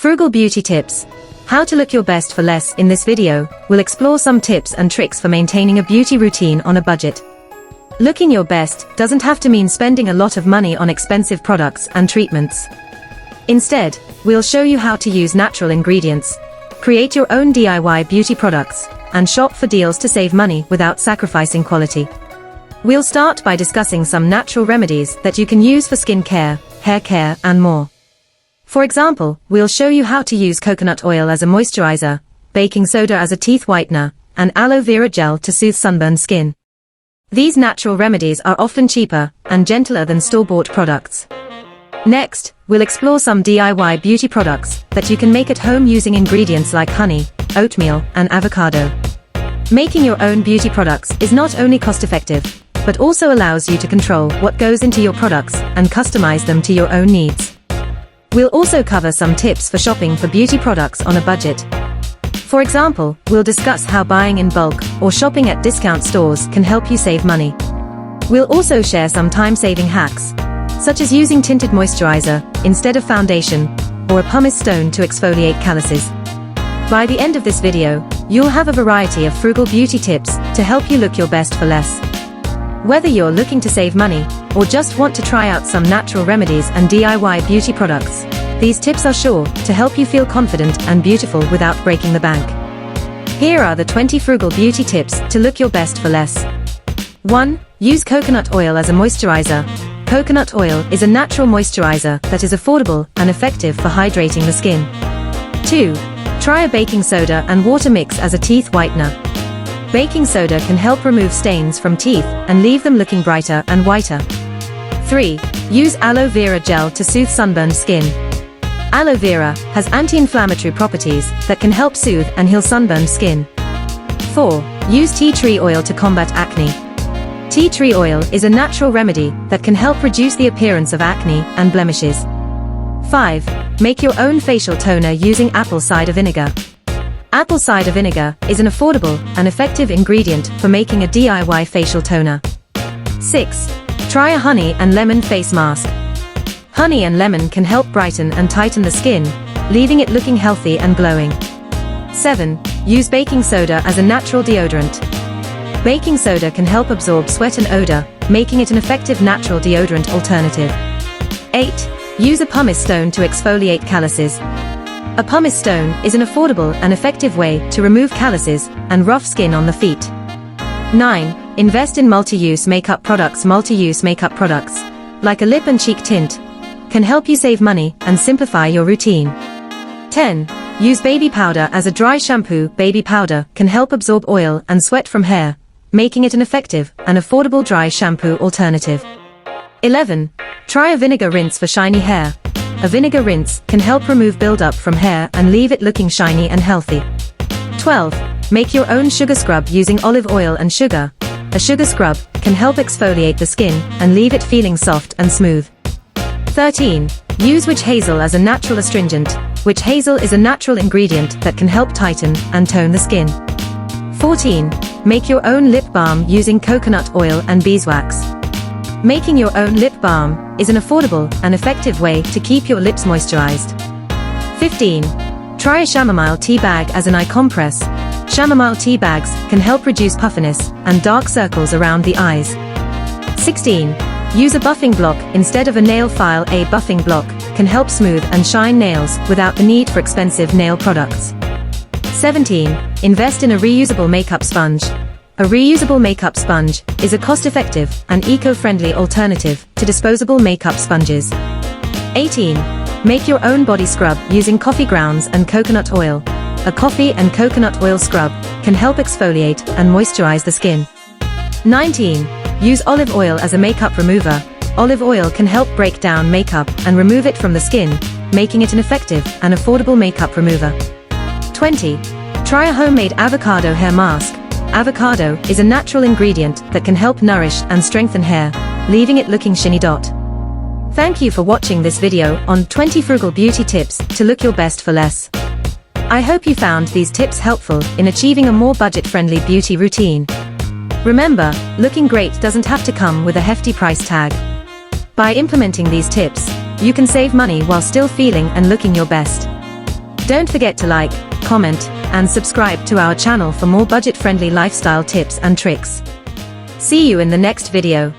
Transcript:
Frugal Beauty Tips. How to look your best for less. In this video, we'll explore some tips and tricks for maintaining a beauty routine on a budget. Looking your best doesn't have to mean spending a lot of money on expensive products and treatments. Instead, we'll show you how to use natural ingredients, create your own DIY beauty products, and shop for deals to save money without sacrificing quality. We'll start by discussing some natural remedies that you can use for skin care, hair care, and more. For example, we'll show you how to use coconut oil as a moisturizer, baking soda as a teeth whitener, and aloe vera gel to soothe sunburned skin. These natural remedies are often cheaper and gentler than store-bought products. Next, we'll explore some DIY beauty products that you can make at home using ingredients like honey, oatmeal, and avocado. Making your own beauty products is not only cost-effective, but also allows you to control what goes into your products and customize them to your own needs. We'll also cover some tips for shopping for beauty products on a budget. For example, we'll discuss how buying in bulk or shopping at discount stores can help you save money. We'll also share some time-saving hacks, such as using tinted moisturizer instead of foundation, or a pumice stone to exfoliate calluses. By the end of this video, you'll have a variety of frugal beauty tips to help you look your best for less. Whether you're looking to save money, or just want to try out some natural remedies and DIY beauty products, these tips are sure to help you feel confident and beautiful without breaking the bank. Here are the 20 frugal beauty tips to look your best for less. 1. Use coconut oil as a moisturizer. Coconut oil is a natural moisturizer that is affordable and effective for hydrating the skin. 2. Try a baking soda and water mix as a teeth whitener. Baking soda can help remove stains from teeth and leave them looking brighter and whiter. 3. Use aloe vera gel to soothe sunburned skin. Aloe vera has anti-inflammatory properties that can help soothe and heal sunburned skin. 4. Use tea tree oil to combat acne. Tea tree oil is a natural remedy that can help reduce the appearance of acne and blemishes. 5. Make your own facial toner using apple cider vinegar. Apple cider vinegar is an affordable and effective ingredient for making a DIY facial toner. 6. Try a honey and lemon face mask. Honey and lemon can help brighten and tighten the skin, leaving it looking healthy and glowing. 7. Use baking soda as a natural deodorant. Baking soda can help absorb sweat and odor, making it an effective natural deodorant alternative. 8. Use a pumice stone to exfoliate calluses. A pumice stone is an affordable and effective way to remove calluses and rough skin on the feet. 9. Invest in multi-use makeup products. Multi-use makeup products, like a lip and cheek tint, can help you save money and simplify your routine. 10. Use baby powder as a dry shampoo. Baby powder can help absorb oil and sweat from hair, making it an effective and affordable dry shampoo alternative. 11. Try a vinegar rinse for shiny hair. A vinegar rinse can help remove buildup from hair and leave it looking shiny and healthy. 12. Make your own sugar scrub using olive oil and sugar. A sugar scrub can help exfoliate the skin and leave it feeling soft and smooth. 13. Use witch hazel as a natural astringent. Witch hazel is a natural ingredient that can help tighten and tone the skin. 14. Make your own lip balm using coconut oil and beeswax. Making your own lip balm is an affordable and effective way to keep your lips moisturized. 15. Try a chamomile tea bag as an eye compress. Chamomile tea bags can help reduce puffiness and dark circles around the eyes. 16. Use a buffing block instead of a nail file. A buffing block can help smooth and shine nails without the need for expensive nail products. 17. Invest in a reusable makeup sponge. A reusable makeup sponge is a cost-effective and eco-friendly alternative to disposable makeup sponges. 18. Make your own body scrub using coffee grounds and coconut oil. A coffee and coconut oil scrub can help exfoliate and moisturize the skin. 19. Use olive oil as a makeup remover. Olive oil can help break down makeup and remove it from the skin, making it an effective and affordable makeup remover. 20. Try a homemade avocado hair mask. Avocado is a natural ingredient that can help nourish and strengthen hair, leaving it looking shiny. Thank you for watching this video on 20 frugal beauty tips to look your best for less. I hope you found these tips helpful in achieving a more budget-friendly beauty routine. Remember, looking great doesn't have to come with a hefty price tag. By implementing these tips, you can save money while still feeling and looking your best. Don't forget to like, comment, and subscribe to our channel for more budget-friendly lifestyle tips and tricks. See you in the next video.